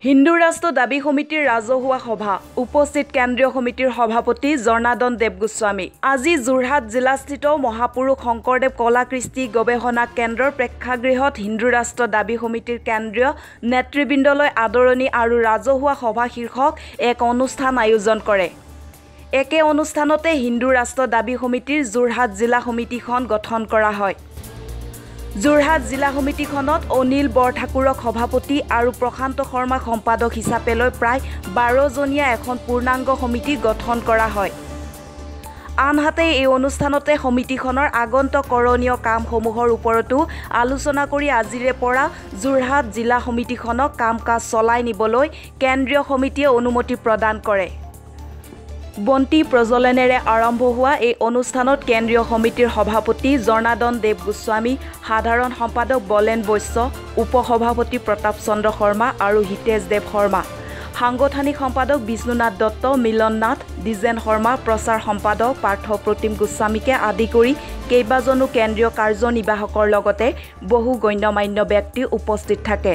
হিন্দু ৰাষ্ট্ৰ দাবী সমিতিৰ ৰাজহুৱা সভা উপস্থিত কেন্দ্ৰীয় সমিতিৰ সভাপতি জনাৰ্দন দেৱ গোস্বামী আজি যোৰহাট জিলাস্থিত মহাপুৰুষ শংকৰদেৱ কলা কৃষ্টি গৱেষণা কেন্দ্ৰৰ প্ৰেক্ষাগৃহত হিন্দু ৰাষ্ট্ৰ দাবী সমিতিৰ কেন্দ্ৰীয় নেতৃবৃন্দলৈ আদৰণি আৰু ৰাজহুৱা সভা শীৰ্ষক এক অনুষ্ঠান আয়োজন কৰে। একে অনুষ্ঠানতে হিন্দু ৰাষ্ট্ৰ দাবী সমিতিৰ যোৰহাট জিলা সমিতিখন গঠন কৰা হয়। যোৰহাট জিলা সমিতিখনত অনিল বৰঠাকুৰক সভাপতি আৰু প্ৰশান্ত শৰ্মাক সম্পাদক হিচাপে লৈ প্ৰায় 12জনীয়া এখন পূৰ্ণাংগ সমিতি গঠন কৰা হয়। আনহাতে এই অনুষ্ঠানতে সমিতিখনৰ আগন্তুক কৰণীয় কামসমূহৰ ওপৰতো আলোচনা কৰি আজিৰে পৰা যোৰহাট জিলা সমিতিখনক কাম-কাজ চলাই নিবলৈ কেন্দ্ৰীয় সমিতিয়ে অনুমতি প্ৰদান কৰে। বন্তি প্ৰজ্বলনেৰে আৰম্ভ হোৱা এই অনুষ্ঠানত কেন্দ্ৰীয় সমিতিৰ সভাপতি জনাৰ্দন দেৱ গোস্বামী, সাধাৰণ সম্পাদক বলেন বৈশ্য, উপসভাপতি প্ৰতাপ চন্দ্ৰ শৰ্মা আৰু হিতেশ দেৱ শৰ্মা, সাংগঠনিক সম্পাদক বিষ্ণুনাথ দত্ত, মিলন নাথ, দ্বিজেন শৰ্মা, প্ৰচাৰ সম্পাদক পাৰ্থ প্ৰতিম গোস্বামীকে আদি কৰি কেইবাজনো কেন্দ্ৰীয় কাৰ্যনিৰ্বাহকৰ লগতে বহু গণ্যমান্য ব্যক্তি উপস্থিত থাকে।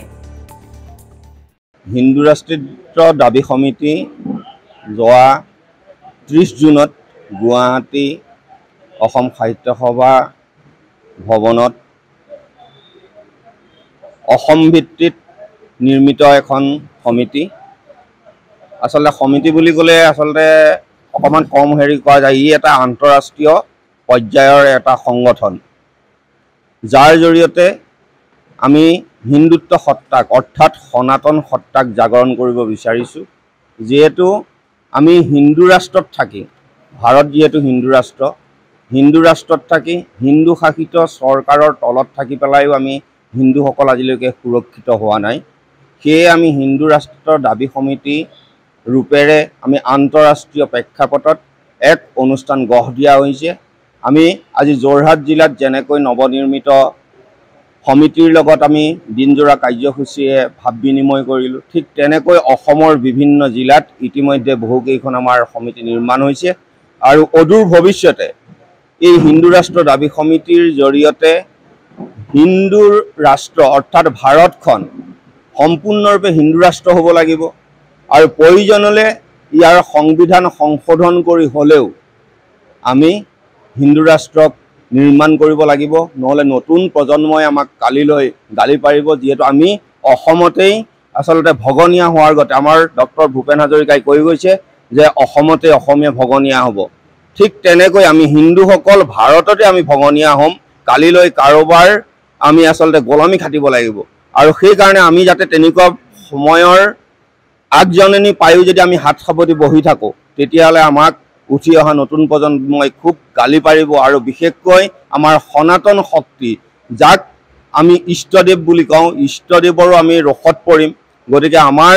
হিন্দু ৰাষ্ট্ৰীয় দাবী সমিতি যোৱা 30 জুনত গুৱাহাটী অসম সাহিত্য সভা ভৱনত অসম ভিত্তিত নিৰ্মিত এখন সমিতি। আচলতে সমিতি বুলি ক'লে আচলতে অকণমান কম হেৰি কৰা যায়। ই এটা আন্তঃৰাষ্ট্ৰীয় পৰ্যায়ৰ এটা সংগঠন, যাৰ জৰিয়তে আমি হিন্দুত্ব সত্তাক অৰ্থাৎ সনাতন সত্তাক জাগৰণ কৰিব বিচাৰিছোঁ। যিহেতু আমি হিন্দু ৰাষ্ট্ৰত থাকি, ভাৰত যিহেতু হিন্দু ৰাষ্ট্ৰত থাকি হিন্দু শাসিত চৰকাৰৰ তলত থাকি পেলাইও আমি হিন্দুসকল আজিলৈকে সুৰক্ষিত হোৱা নাই। সেয়ে আমি হিন্দু ৰাষ্ট্ৰৰ দাবী সমিতি ৰূপেৰে আমি আন্তঃৰাষ্ট্ৰীয় প্ৰেক্ষাপটত এক অনুষ্ঠান গঢ় দিয়া হৈছে। আমি আজি যোৰহাট জিলাত যেনেকৈ নৱনিৰ্মিত সমিতিৰ লগত আমি দিনজোৰা কাৰ্যসূচীয়ে ভাৱ বিনিময় কৰিলোঁ, ঠিক তেনেকৈ অসমৰ বিভিন্ন জিলাত ইতিমধ্যে বহুকেইখন আমাৰ সমিতি নিৰ্মাণ হৈছে আৰু অদূৰ ভৱিষ্যতে এই হিন্দু ৰাষ্ট্ৰ দাবী সমিতিৰ জৰিয়তে হিন্দু ৰাষ্ট্ৰ অৰ্থাৎ ভাৰতখন সম্পূৰ্ণৰূপে হিন্দু ৰাষ্ট্ৰ হ'ব লাগিব আৰু প্ৰয়োজনলৈ ইয়াৰ সংবিধান সংশোধন কৰি হ'লেও আমি হিন্দু ৰাষ্ট্ৰক নিৰ্মাণ কৰিব লাগিব, নহ'লে নতুন প্ৰজন্মই আমাক কালিলৈ গালি পাৰিব। যিহেতু আমি অসমতেই আচলতে ভগনীয়া হোৱাৰ গতে আমাৰ ডক্টৰ ভূপেন হাজৰিকাই কৈ গৈছে যে অসমতে অসমীয়া ভগনীয়া হ'ব। ঠিক তেনেকৈ আমি হিন্দুসকল ভাৰততে আমি ভগনীয়া হ'ম, কালিলৈ কাৰোবাৰ আমি আচলতে গোলামী খাটিব লাগিব। আৰু সেইকাৰণে আমি যাতে তেনেকুৱা সময়ৰ আগজননী পায়ো যদি আমি হাত সাৱটি বহি থাকোঁ, তেতিয়াহ'লে আমাক উঠি অহা নতুন প্ৰজন্মই খুব গালি পাৰিব। আৰু বিশেষকৈ আমাৰ সনাতন শক্তি, যাক আমি ইষ্টদেৱ বুলি কওঁ, ইষ্টদেৱৰো আমি ৰোষত পৰিম। গতিকে আমাৰ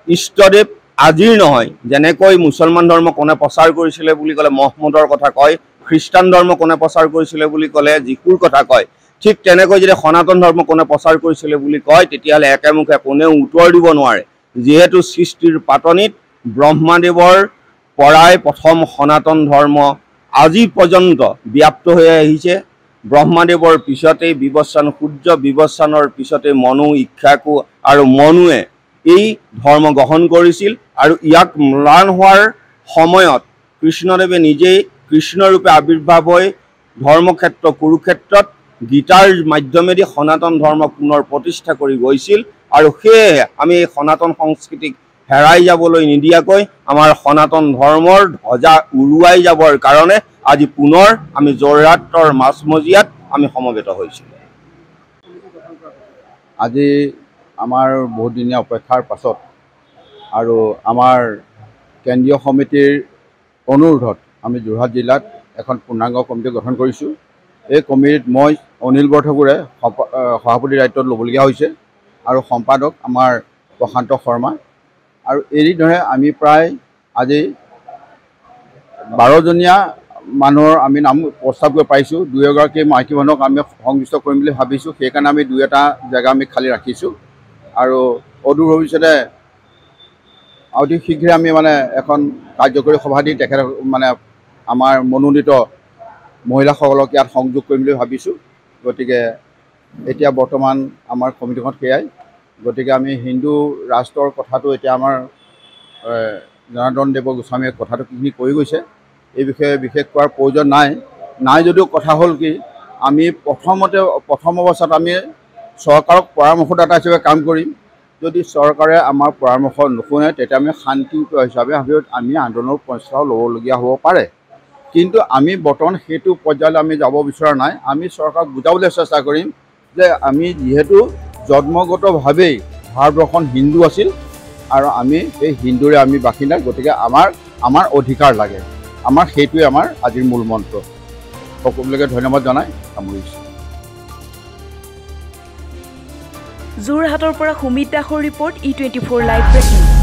ইষ্টদেৱ আজিৰ নহয়, যেনেকৈ মুছলমান ধৰ্ম কোনে প্ৰচাৰ কৰিছিলে বুলি ক'লে মহম্মদৰ কথা কয়, খ্ৰীষ্টান ধৰ্ম কোনে প্ৰচাৰ কৰিছিলে বুলি ক'লে যীশুৰ কথা কয়, ঠিক তেনেকৈ যদি সনাতন ধৰ্ম কোনে প্ৰচাৰ কৰিছিলে বুলি কয়, তেতিয়াহ'লে একেমুখে কোনেও উত্তৰ দিব নোৱাৰে। যিহেতু সৃষ্টিৰ পাতনিত ব্ৰহ্মাদেৱৰ পৰাই প্ৰথম সনাতন ধৰ্ম আজি পৰ্যন্ত ব্যাপ্ত হৈ আহিছে। ব্ৰহ্মাদেৱৰ পিছতেই বিৱস্বান সূৰ্য, বিৱস্বানৰ পিছতেই মনু, ইক্ষাকু আৰু মনুৱে এই ধৰ্ম গ্ৰহণ কৰিছিল। আৰু ইয়াক ম্লান হোৱাৰ সময়ত কৃষ্ণদেৱে নিজেই কৃষ্ণৰূপে আৱিৰ্ভাৱ হৈ ধৰ্মক্ষেত্ৰ কুৰুক্ষেত্ৰত গীতাৰ মাধ্যমেদি সনাতন ধৰ্ম পুনৰ প্ৰতিষ্ঠা কৰি গৈছিল। আৰু সেয়েহে আমি এই সনাতন সংস্কৃতিক হেৰাই যাবলৈ নিদিয়াকৈ আমাৰ সনাতন ধৰ্মৰ ধ্বজা উৰুৱাই যাবৰ কাৰণে আজি পুনৰ আমি যোৰহাটৰ মাজমজিয়াত আমি সমবেত হৈছোঁ। আজি আমাৰ বহুদিনীয়া অপেক্ষাৰ পাছত আৰু আমাৰ কেন্দ্ৰীয় সমিতিৰ অনুৰোধত আমি যোৰহাট জিলাত এখন পূৰ্ণাংগ কমিটি গঠন কৰিছোঁ। এই কমিটিত মই অনিল বৰঠাকুৰে সভাপতিৰ দায়িত্বত ল'বলগীয়া হৈছে আৰু সম্পাদক আমাৰ প্ৰশান্ত শৰ্মা। আৰু এইদৰে আমি প্ৰায় আজি 12জনীয়া মানুহৰ আমি নাম প্ৰস্তাৱ কৰি পাইছোঁ। 2এগৰাকী মাইকী মানুহক আমি সংযুক্ত কৰিম বুলি ভাবিছোঁ। সেইকাৰণে আমি 2এটা জেগা আমি খালী ৰাখিছোঁ আৰু অদূৰ ভৱিষ্যতে অতি শীঘ্ৰে আমি এখন কাৰ্যকৰী সভা দি তেখেতক আমাৰ মনোনীত মহিলাসকলক ইয়াত সংযোগ কৰিম বুলি ভাবিছোঁ। গতিকে এতিয়া বৰ্তমান আমাৰ কমিটিখন সেয়াই। গতিকে আমি হিন্দু ৰাষ্ট্ৰৰ কথাটো এতিয়া আমাৰ জনাৰ্দন দেৱ গোস্বামীয়ে কথাটো কিখিনি কৈ গৈছে, এই বিষয়ে বিশেষ কোৱাৰ প্ৰয়োজন নাই যদিও কথা হ'ল কি, আমি প্ৰথম অৱস্থাত আমি চৰকাৰক পৰামৰ্শদাতা হিচাপে কাম কৰিম। যদি চৰকাৰে আমাৰ পৰামৰ্শ নুশুনে তেতিয়া আমি শান্তিయుত হিচাপে আমি আন্দোলনৰ পন্থাও ল'বলগীয়া হ'ব পাৰে। কিন্তু আমি বৰ্তমান সেইটো পৰ্যায়লৈ আমি যাব বিচৰা নাই। আমি চৰকাৰক বুজাবলৈ চেষ্টা কৰিম যে আমি যিহেতু জন্মগতভাৱেই ভাৰতবৰ্ষখন হিন্দু আছিল আৰু আমি এই হিন্দুৰে আমি বাসিন্দা, গতিকে আমাৰ অধিকাৰ লাগে। আমাৰ সেইটোৱে আমাৰ আজিৰ মূল মন্ত্ৰ। সকলোকে ধন্যবাদ জনাই সামৰিছোঁ। যোৰহাটৰ পৰা সুমিত দাসৰ ৰিপৰ্ট E24 লাইভ ব্ৰেকিং।